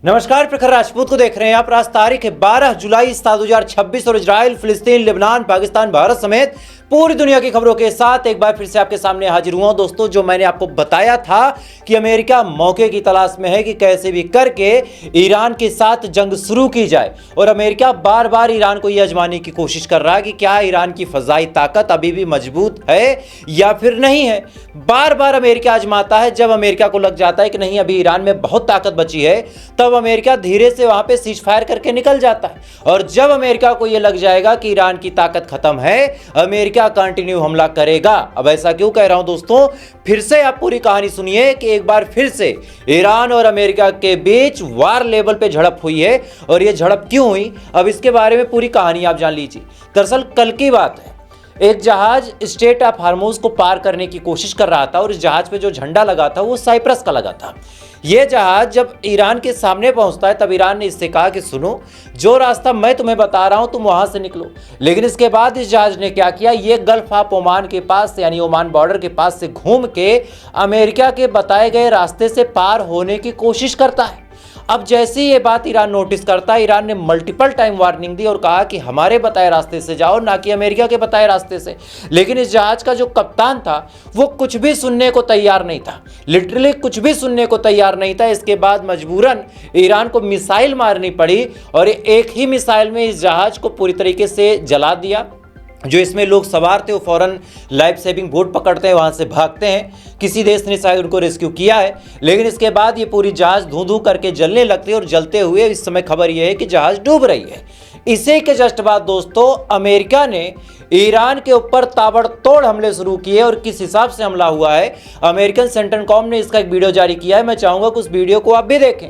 नमस्कार, प्रखर राजपूत को देख रहे हैं आप। आज तारीख है 12 जुलाई 2026 और इजराइल, फिलिस्तीन, लेबनान, पाकिस्तान, भारत समेत पूरी दुनिया की खबरों के साथ एक बार फिर से आपके सामने हाजिर हुआ हूं। दोस्तों, जो मैंने आपको बताया था कि अमेरिका मौके की तलाश में है कि कैसे भी करके ईरान के साथ जंग शुरू की जाए, और अमेरिका बार बार ईरान को यह आजमाने की कोशिश कर रहा है कि क्या ईरान की फजाई ताकत अभी भी मजबूत है या फिर नहीं है। बार बार अमेरिका आजमाता है। जब अमेरिका को लग जाता है कि नहीं, अभी ईरान में बहुत ताकत बची है, तब अमेरिका धीरे से वहां पे सीज फायर करके निकल जाता है। और जब अमेरिका को यह लग जाएगा कि ईरान की ताकत खत्म है, अमेरिका कंटिन्यू हमला करेगा। अब ऐसा क्यों कह रहा हूं दोस्तों, फिर से आप पूरी कहानी सुनिए कि एक बार फिर से ईरान और अमेरिका के बीच वार लेवल पे झड़प हुई है। और यह झड़प क्यों हुई, अब इसके बारे में पूरी कहानी आप जान लीजिए। दरअसल कल की बात है, एक जहाज स्ट्रेट ऑफ हार्मोज को पार करने की कोशिश कर रहा था और इस जहाज पे जो झंडा लगा था वो साइप्रस का लगा था। यह जहाज जब ईरान के सामने पहुंचता है, तब ईरान ने इससे कहा कि सुनो, जो रास्ता मैं तुम्हें बता रहा हूं तुम वहां से निकलो। लेकिन इसके बाद इस जहाज ने क्या किया, ये गल्फ ऑफ ओमान के पास से, यानी ओमान बॉर्डर के पास से घूम के अमेरिका के बताए गए रास्ते से पार होने की कोशिश करता है। अब जैसे ये बात ईरान नोटिस करता है, ईरान ने मल्टीपल टाइम वार्निंग दी और कहा कि हमारे बताए रास्ते से जाओ, ना कि अमेरिका के बताए रास्ते से। लेकिन इस जहाज का जो कप्तान था वो कुछ भी सुनने को तैयार नहीं था, लिटरली कुछ भी सुनने को तैयार नहीं था। इसके बाद मजबूरन ईरान को मिसाइल मारनी पड़ी और एक ही मिसाइल में इस जहाज को पूरी तरीके से जला दिया। जो इसमें लोग सवार थे वो फौरन लाइफ सेविंग बोट पकड़ते हैं, वहां से भागते हैं। किसी देश ने शायद उनको रेस्क्यू किया है, लेकिन इसके बाद ये पूरी जहाज धूं धूं करके जलने लगती है और जलते हुए इस समय खबर ये है कि जहाज डूब रही है। इसी के जस्ट बाद दोस्तों, अमेरिका ने ईरान के ऊपर ताबड़तोड़ हमले शुरू किए। और किस हिसाब से हमला हुआ है, अमेरिकन सेंट्रल ने इसका एक वीडियो जारी किया है। मैं चाहूंगा कि उस वीडियो को आप भी देखें।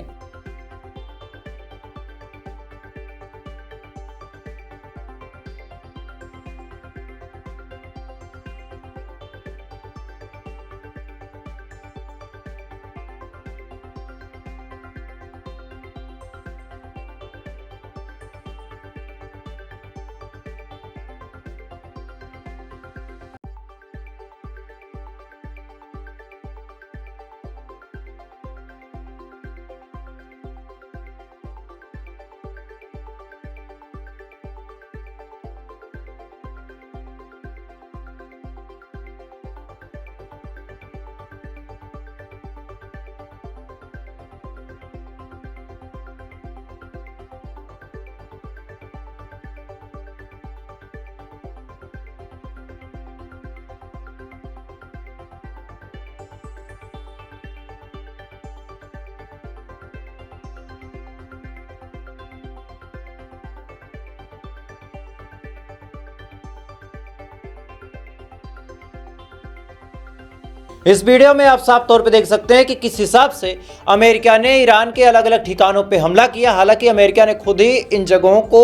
इस वीडियो में आप साफ तौर पे देख सकते हैं कि किस हिसाब से अमेरिका ने ईरान के अलग अलग ठिकानों पे हमला किया। हालांकि अमेरिका ने खुद ही इन जगहों को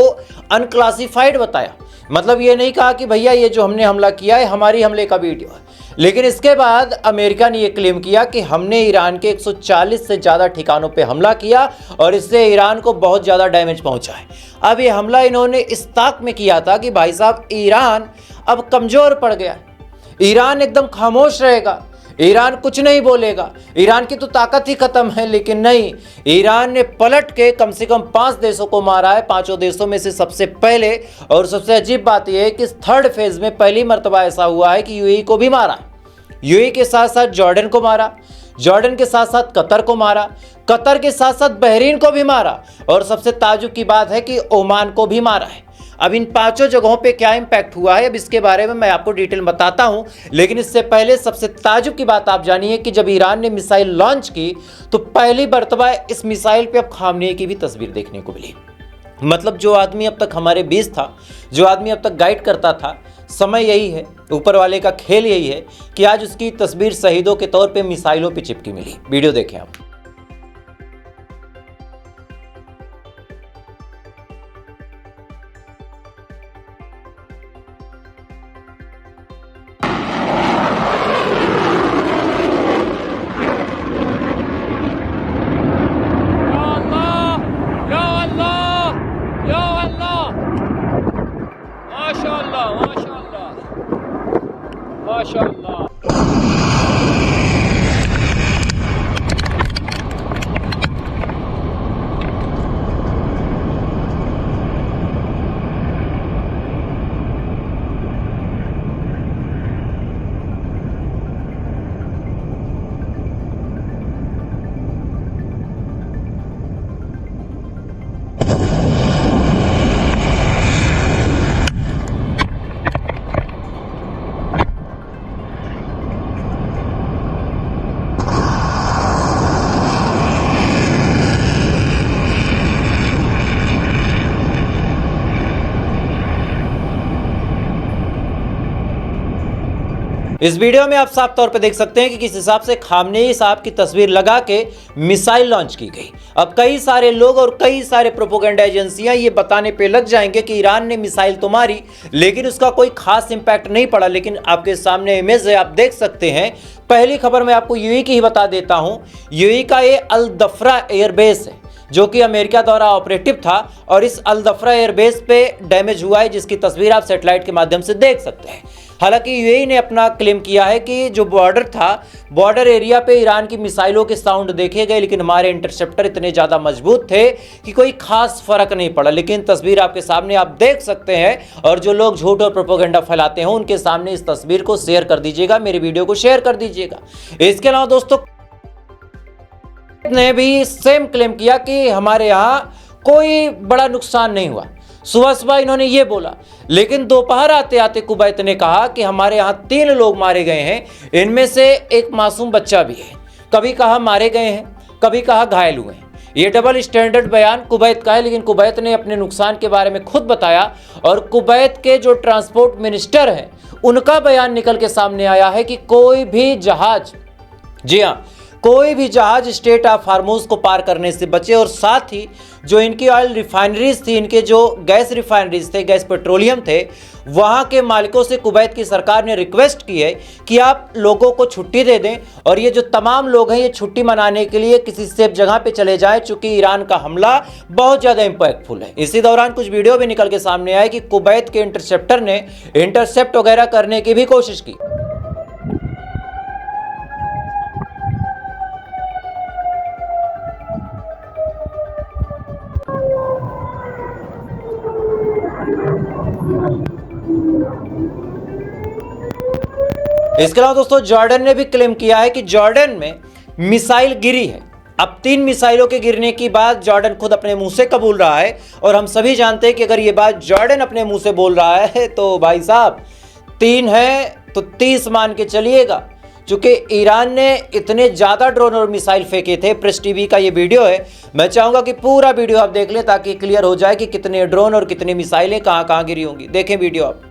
अनक्लासिफाइड बताया, मतलब ये नहीं कहा कि भैया ये जो हमने हमला किया है हमारी हमले का वीडियो है। लेकिन इसके बाद अमेरिका ने यह क्लेम किया कि हमने ईरान के 140 से ज़्यादा ठिकानों पे हमला किया और इससे ईरान को बहुत ज़्यादा डैमेज पहुंचा है। अब ये हमला इन्होंने इस ताक में किया था कि भाई साहब, ईरान अब कमज़ोर पड़ गया है, ईरान एकदम खामोश रहेगा, ईरान कुछ नहीं बोलेगा, ईरान की तो ताकत ही खत्म है। लेकिन नहीं, ईरान ने पलट के कम से कम 5 देशों को मारा है। 5 देशों में से सबसे पहले, और सबसे अजीब बात यह है कि थर्ड फेज में पहली मर्तबा ऐसा हुआ है कि यूएई को भी मारा। यूएई के साथ साथ जॉर्डन को मारा, जॉर्डन के साथ साथ कतर को मारा, कतर के साथ साथ बहरीन को भी मारा, और सबसे ताजुब की बात है कि ओमान को भी मारा है। अब इन 5 जगहों पे क्या इंपैक्ट हुआ है, अब इसके बारे में मैं आपको डिटेल बताता हूं। लेकिन इससे पहले सबसे ताजुब की बात आप जानिए कि जब ईरान ने मिसाइल लॉन्च की तो पहली मर्तबा इस मिसाइल पे अब खामनेई की भी तस्वीर देखने को मिली। मतलब जो आदमी अब तक हमारे बीच था, जो आदमी अब तक गाइड करता था, समय यही है, ऊपर वाले का खेल यही है कि आज उसकी तस्वीर शहीदों के तौर पे मिसाइलों पे चिपकी मिली। वीडियो देखें आप। माशाअल्लाह। इस वीडियो में आप साफ तौर पे देख सकते हैं कि किस हिसाब से खामनेई साहब की तस्वीर लगा के मिसाइल लॉन्च की गई। अब कई सारे लोग और कई सारे प्रोपेगेंडा एजेंसियां ये बताने पे लग जाएंगे कि ईरान ने मिसाइल तो मारी लेकिन उसका कोई खास इंपैक्ट नहीं पड़ा। लेकिन आपके सामने इमेज है, आप देख सकते हैं। पहली खबर मैं आपको यूएई की ही बता देता हूं। यूएई का ये अल दफ्रा एयरबेस है जो कि अमेरिका द्वारा ऑपरेटिव था और इस अल दफ्रा एयरबेस पे डैमेज हुआ है, जिसकी तस्वीर आप सैटेलाइट के माध्यम से देख सकते हैं। हालांकि यूएई ने अपना क्लेम किया है कि जो बॉर्डर था, बॉर्डर एरिया पे ईरान की मिसाइलों के साउंड देखे गए लेकिन हमारे इंटरसेप्टर इतने ज़्यादा मजबूत थे कि कोई खास फर्क नहीं पड़ा। लेकिन तस्वीर आपके सामने आप देख सकते हैं और जो लोग झूठ और प्रोपेगेंडा फैलाते हैं उनके सामने इस तस्वीर को शेयर कर दीजिएगा, मेरी वीडियो को शेयर कर दीजिएगा। इसके अलावा दोस्तों ने भी सेम क्लेम किया कि हमारे यहाँ कोई बड़ा नुकसान नहीं हुआ। सुबह सुबह इन्होंने ये बोला, लेकिन दोपहर आते आते कुवैत ने कहा कि हमारे यहाँ 3 लोग मारे गए हैं, इनमें से एक मासूम बच्चा भी है। कभी कहा मारे गए हैं, कभी कहा घायल हुए हैं। ये डबल स्टैंडर्ड बयान कुवैत का है, लेकिन कुवैत ने अपने नुकसान के बारे में खुद बताया और कुवैत के जो ट्रांसपोर्ट मिनिस्टर हैं उनका बयान निकल के सामने आया है कि कोई भी जहाज, जी हाँ, कोई भी जहाज स्ट्रेट ऑफ हार्मोज को पार करने से बचे। और साथ ही जो इनकी ऑयल रिफाइनरीज थी, इनके जो गैस रिफाइनरीज थे, गैस पेट्रोलियम थे, वहाँ के मालिकों से कुवैत की सरकार ने रिक्वेस्ट की है कि आप लोगों को छुट्टी दे दें और ये जो तमाम लोग हैं ये छुट्टी मनाने के लिए किसी सेफ जगह पे चले जाएं, चूंकि ईरान का हमला बहुत ज़्यादा इम्पैक्टफुल है। इसी दौरान कुछ वीडियो भी निकल के सामने आए कि कुवैत के इंटरसेप्टर ने इंटरसेप्ट वगैरह करने की भी कोशिश की। इसके अलावा दोस्तों जॉर्डन ने भी क्लेम किया है कि जॉर्डन में मिसाइल गिरी है। अब 3 मिसाइलों के गिरने की बात जॉर्डन खुद अपने मुंह से कबूल रहा है और हम सभी जानते हैं कि अगर ये बात जॉर्डन अपने मुंह से बोल रहा है तो भाई साहब 3 है तो 30 मान के चलिएगा। चूंकि ईरान ने इतने ज़्यादा ड्रोन और मिसाइल फेंके थे। प्रेस टीवी का ये वीडियो है, मैं चाहूँगा कि पूरा वीडियो आप देख लें ताकि क्लियर हो जाए कि कितने ड्रोन और कितनी मिसाइलें कहाँ कहाँ गिरी होंगी। देखें वीडियो आप।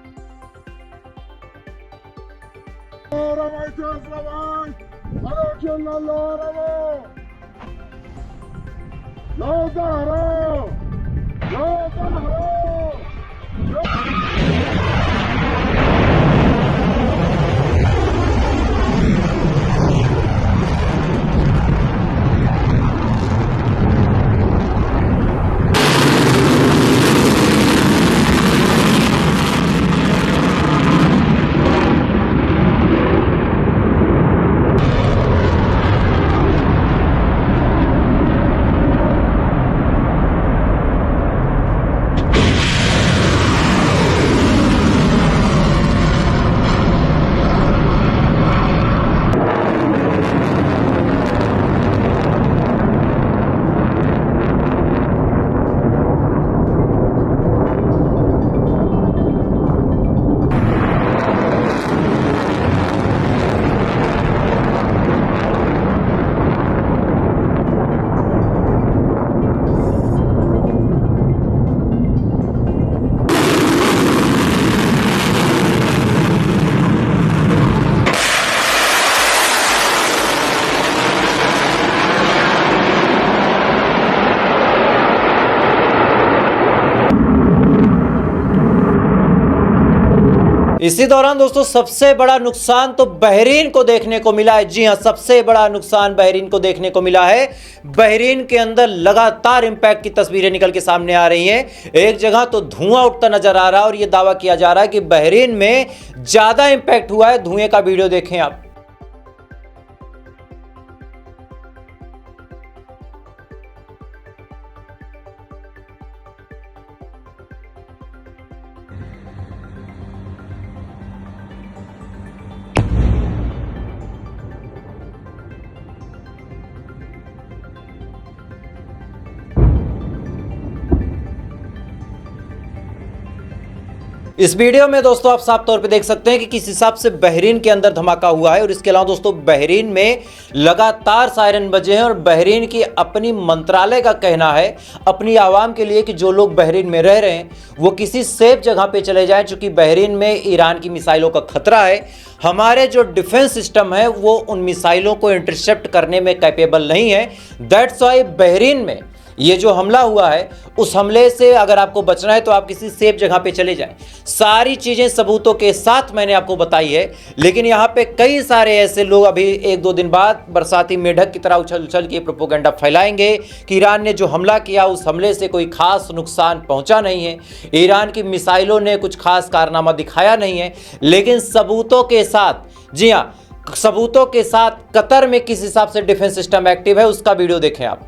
इसी दौरान दोस्तों सबसे बड़ा नुकसान तो बहरीन को देखने को मिला है। जी हां, सबसे बड़ा नुकसान बहरीन को देखने को मिला है। बहरीन के अंदर लगातार इंपैक्ट की तस्वीरें निकल के सामने आ रही हैं। एक जगह तो धुआं उठता नजर आ रहा है और यह दावा किया जा रहा है कि बहरीन में ज्यादा इंपैक्ट हुआ है। धुएं का वीडियो देखें आप। इस वीडियो में दोस्तों आप साफ तौर पे देख सकते हैं कि किस हिसाब से बहरीन के अंदर धमाका हुआ है और इसके अलावा दोस्तों बहरीन में लगातार सायरन बजे हैं और बहरीन की अपनी मंत्रालय का कहना है अपनी आवाम के लिए कि जो लोग बहरीन में रह रहे हैं वो किसी सेफ जगह पे चले जाएं, चूंकि बहरीन में ईरान की मिसाइलों का खतरा है। हमारे जो डिफेंस सिस्टम है वो उन मिसाइलों को इंटरसेप्ट करने में कैपेबल नहीं है। दैट्स वाई बहरीन में ये जो हमला हुआ है उस हमले से अगर आपको बचना है तो आप किसी सेफ जगह पे चले जाएं। सारी चीजें सबूतों के साथ मैंने आपको बताई है, लेकिन यहाँ पे कई सारे ऐसे लोग अभी एक दो दिन बाद बरसाती मेढक की तरह उछल उछल के प्रोपोगंडा फैलाएंगे कि ईरान ने जो हमला किया उस हमले से कोई खास नुकसान पहुंचा नहीं है, ईरान की मिसाइलों ने कुछ खास कारनामा दिखाया नहीं है। लेकिन सबूतों के साथ, जी हाँ, सबूतों के साथ कतर में किस हिसाब से डिफेंस सिस्टम एक्टिव है उसका वीडियो देखें आप।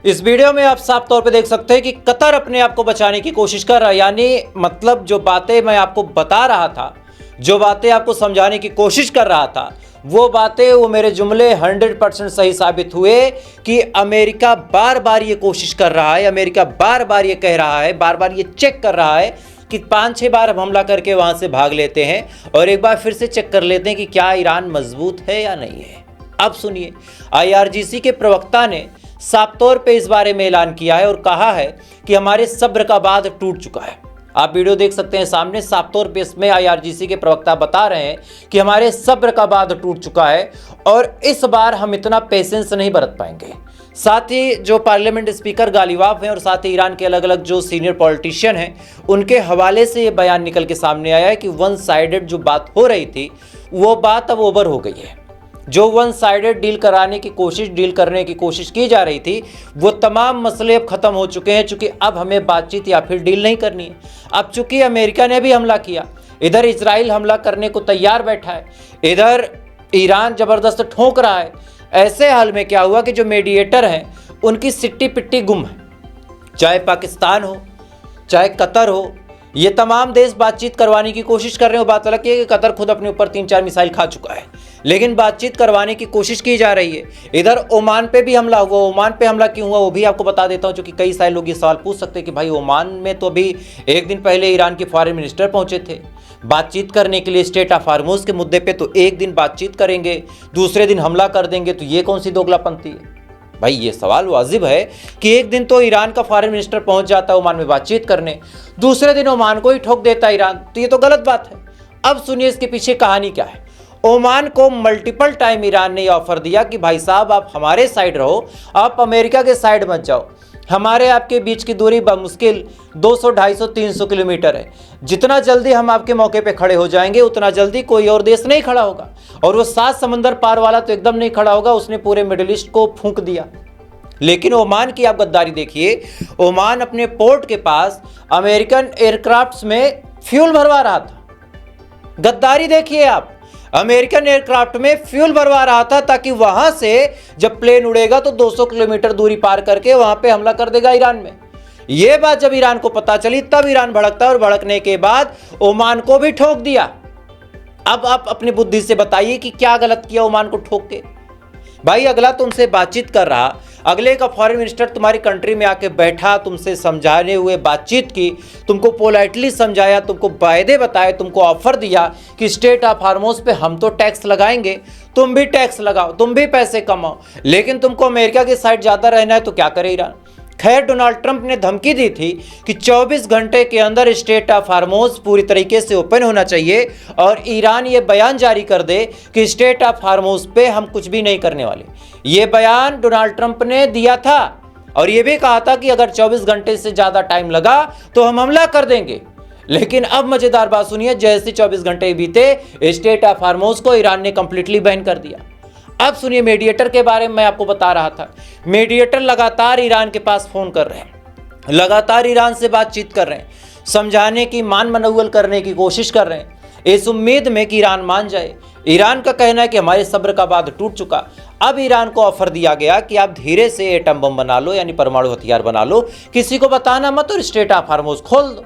इस वीडियो में आप साफ तौर पे देख सकते हैं कि कतर अपने आप को बचाने की कोशिश कर रहा है, यानी मतलब जो बातें मैं आपको बता रहा था, जो बातें आपको समझाने की कोशिश कर रहा था, वो बातें, वो मेरे जुमले 100% सही साबित हुए कि अमेरिका बार बार ये कोशिश कर रहा है, अमेरिका बार बार ये कह रहा है, बार बार ये चेक कर रहा है कि 5-6 बार हम हमला करके वहां से भाग लेते हैं और एक बार फिर से चेक कर लेते हैं कि क्या ईरान मजबूत है या नहीं है। अब सुनिए, IRGC के प्रवक्ता ने साफ तौर पे इस बारे में ऐलान किया है और कहा है कि हमारे सब्र का बांध टूट चुका है। आप वीडियो देख सकते हैं सामने, साफ तौर पे इसमें IRGC के प्रवक्ता बता रहे हैं कि हमारे सब्र का बांध टूट चुका है और इस बार हम इतना पेशेंस नहीं बरत पाएंगे। साथ ही जो पार्लियामेंट स्पीकर गालिबाफ हैं और साथ ही ईरान के अलग अलग जो सीनियर पॉलिटिशियन हैं उनके हवाले से ये बयान निकल के सामने आया है कि वन साइडेड जो बात हो रही थी वो बात अब ओवर हो गई है। जो वन साइडेड डील करने की कोशिश की जा रही थी वो तमाम मसले अब खत्म हो चुके हैं, चूंकि अब हमें बातचीत या फिर डील नहीं करनी है। अब चूंकि अमेरिका ने भी हमला किया, इधर इजराइल हमला करने को तैयार बैठा है, इधर ईरान जबरदस्त ठोक रहा है। ऐसे हाल में क्या हुआ कि जो मीडिएटर हैं उनकी सिट्टी पिट्टी गुम है। चाहे पाकिस्तान हो चाहे कतर हो, ये तमाम देश बातचीत करवाने की कोशिश कर रहे हो। बात अलग है कि कतर खुद अपने ऊपर 3-4 मिसाइल खा चुका है, लेकिन बातचीत करवाने की कोशिश की जा रही है। इधर ओमान पे भी हमला हुआ, ओमान पे हमला क्यों हुआ वो भी आपको बता देता हूं, क्योंकि कई सारे लोग ये सवाल पूछ सकते हैं कि भाई ओमान में तो अभी एक दिन पहले ईरान के फॉरेन मिनिस्टर पहुंचे थे बातचीत करने के लिए स्टेट ऑफ हार्मोज के मुद्दे पे, तो एक दिन बातचीत करेंगे दूसरे दिन हमला कर देंगे, तो ये कौन सी दोगलापंथी है भाई। ये सवाल वाजिब है कि एक दिन तो ईरान का फॉरेन मिनिस्टर पहुंच जाता है ओमान में बातचीत करने, दूसरे दिन ओमान को ही ठोक देता है ईरान, तो ये तो गलत बात है। अब सुनिए इसके पीछे कहानी क्या है। ओमान को मल्टीपल टाइम ईरान ने ऑफर दिया कि भाई साहब आप हमारे साइड रहो, आप अमेरिका के साइड मत जाओ। हमारे आपके बीच की दूरी बमुश्किल 200, 250, 300 किलोमीटर है। जितना जल्दी हम आपके मौके पे खड़े हो जाएंगे उतना जल्दी कोई और देश नहीं खड़ा होगा, और वो 7 समंदर पार वाला तो एकदम नहीं खड़ा होगा। उसने पूरे मिडिल ईस्ट को फूंक दिया। लेकिन ओमान की आप गद्दारी देखिए, ओमान अपने पोर्ट के पास अमेरिकन एयरक्राफ्ट्स में फ्यूल भरवा रहा था। गद्दारी देखिए आप, अमेरिकन एयरक्राफ्ट में फ्यूल भरवा रहा था ताकि वहां से जब प्लेन उड़ेगा तो 200 किलोमीटर दूरी पार करके वहां पे हमला कर देगा ईरान में। यह बात जब ईरान को पता चली तब ईरान भड़कता और भड़कने के बाद ओमान को भी ठोक दिया। अब आप अपनी बुद्धि से बताइए कि क्या गलत किया ओमान को ठोक के। भाई अगला तुमसे बातचीत कर रहा, अगले का फॉरेन मिनिस्टर तुम्हारी कंट्री में आके बैठा, तुमसे समझाने हुए बातचीत की, तुमको पोलाइटली समझाया, तुमको वायदे बताए, तुमको ऑफर दिया कि स्टेट ऑफ हार्मोज पे हम तो टैक्स लगाएंगे, तुम भी टैक्स लगाओ, तुम भी पैसे कमाओ, लेकिन तुमको अमेरिका की साइड ज़्यादा रहना है तो क्या करे ईरान। खैर डोनाल्ड ट्रंप ने धमकी दी थी कि 24 घंटे के अंदर स्टेट ऑफ हार्मोज पूरी तरीके से ओपन होना चाहिए और ईरान ये बयान जारी कर दे कि स्टेट ऑफ हार्मोज पे हम कुछ भी नहीं करने वाले। ये बयान डोनाल्ड ट्रंप ने दिया था और ये भी कहा था कि अगर 24 घंटे से ज़्यादा टाइम लगा तो हम हमला कर देंगे। लेकिन अब मजेदार बात सुनिए, जैसे 24 घंटे बीते स्टेट ऑफ हार्मोज को ईरान ने कंप्लीटली बैन कर दिया। अब सुनिए मीडिएटर के बारे में मैं आपको बता रहा था। मीडिएटर लगातार ईरान के पास फोन कर रहे हैं, लगातार ईरान से बातचीत कर रहे हैं, समझाने की, मान मनौवल करने की कोशिश कर रहे हैं, इस उम्मीद में कि ईरान मान जाए। ईरान का कहना है कि हमारे सब्र का बांध टूट चुका। अब ईरान को ऑफर दिया गया कि आप धीरे से एटम बम बना लो, यानी परमाणु हथियार बना लो, किसी को बताना मत और स्टेट ऑफ हार्मोज खोल दो।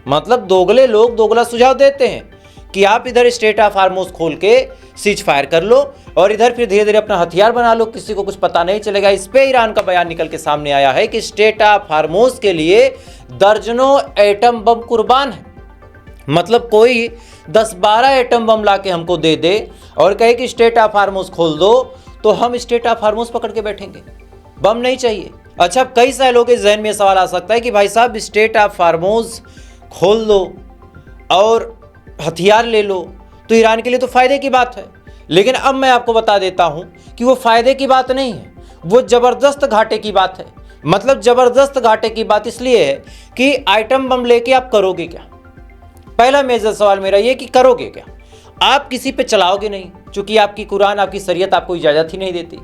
मतलब दोगले लोग दोगला सुझाव देते हैं कि आप इधर स्ट्रेट ऑफ हार्मोस खोल के सीज फायर कर लो और इधर फिर धीरे धीरे अपना हथियार बना लो, किसी को कुछ पता नहीं चलेगा। इस पे ईरान का बयान निकल के सामने आया है कि स्ट्रेट ऑफ हार्मोस के लिए दर्जनों एटम बम कुर्बान है। मतलब कोई 10-12 एटम बम लाके हमको दे दे और कहे कि स्ट्रेट ऑफ हार्मोस खोल दो, तो हम स्ट्रेट ऑफ हार्मोस पकड़ के बैठेंगे, बम नहीं चाहिए। अच्छा, कई सारे लोगों के जहन में सवाल आ सकता है कि भाई साहब स्ट्रेट ऑफ हार्मोस खोल दो और हथियार ले लो तो ईरान के लिए तो फायदे की बात है। लेकिन अब मैं आपको बता देता हूं कि वो फायदे की बात नहीं है, वो जबरदस्त घाटे की बात है। मतलब जबरदस्त घाटे की बात इसलिए है कि आइटम बम लेके आप करोगे क्या? पहला मेजर सवाल मेरा ये कि करोगे क्या? आप किसी पे चलाओगे नहीं, क्योंकि आपकी कुरान, आपकी शरीयत आपको इजाजत ही नहीं देती।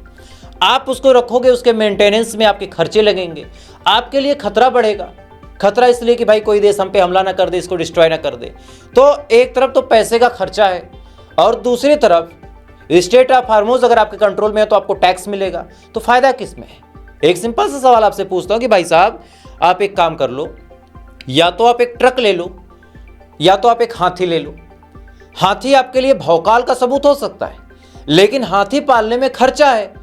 आप उसको रखोगे, उसके मेंटेनेंस में आपके खर्चे लगेंगे, आपके लिए खतरा बढ़ेगा। खतरा इसलिए कि भाई कोई देश हम पे हमला ना कर दे, इसको डिस्ट्रॉय ना कर दे। तो एक तरफ तो पैसे का खर्चा है और दूसरी तरफ स्ट्रेट ऑफ हार्मोस अगर आपके कंट्रोल में है तो आपको टैक्स मिलेगा, तो फायदा किस में है? एक सिंपल सा सवाल आपसे पूछता हूं कि भाई साहब आप एक काम कर लो, या तो आप एक ट्रक ले लो या तो आप एक हाथी ले लो। हाथी आपके लिए भौकाल का सबूत हो सकता है, लेकिन हाथी पालने में खर्चा है,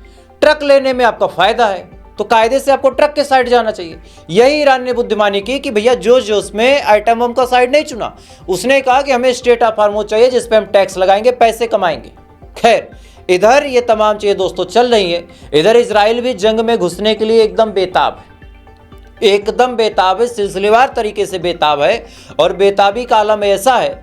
ट्रक लेने में आपका फायदा है, तो कायदे से आपको ट्रक के साइड जाना चाहिए। यही ईरान ने बुद्धिमानी की कि भैया जोश जोश में आइटम बम का साइड नहीं चुना, उसने कहा कि हमें स्ट्रेट ऑफ हार्मोस चाहिए जिस पे हम टैक्स लगाएंगे, पैसे कमाएंगे। खैर, इधर ये तमाम चीजें दोस्तों चल रही है, इधर इजराइल भी जंग में घुसने के लिए एकदम बेताब है, एकदम बेताब है, सिलसिलेवार तरीके से बेताब है। और बेताबी का आलम ऐसा है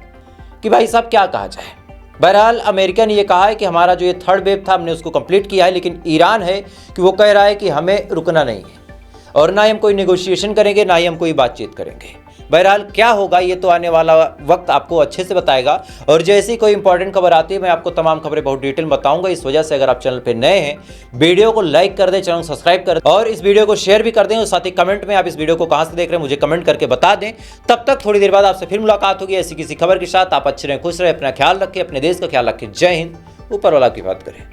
कि भाई साहब क्या कहा जाए। बहरहाल अमेरिका ने यह कहा है कि हमारा जो ये थर्ड वेव था हमने उसको कंप्लीट किया है, लेकिन ईरान है कि वो कह रहा है कि हमें रुकना नहीं है और ना ही हम कोई नेगोशिएशन करेंगे, ना ही हम कोई बातचीत करेंगे। बहरहाल क्या होगा ये तो आने वाला वक्त आपको अच्छे से बताएगा, और जैसी कोई इंपॉर्टेंट खबर आती है मैं आपको तमाम खबरें बहुत डिटेल में बताऊंगा। इस वजह से अगर आप चैनल पे नए हैं, वीडियो को लाइक कर दें, चैनल को सब्सक्राइब कर दें और इस वीडियो को शेयर भी कर दें, और साथ ही कमेंट में आप इस वीडियो को कहां से देख रहे हैं मुझे कमेंट करके बता दें। तब तक थोड़ी देर बाद आपसे फिर मुलाकात होगी ऐसी किसी खबर के साथ। आप अच्छे रहें, खुश रहें, अपना ख्याल रखें, अपने देश का ख्याल रखें। जय हिंद, ऊपर वाला की बात करें।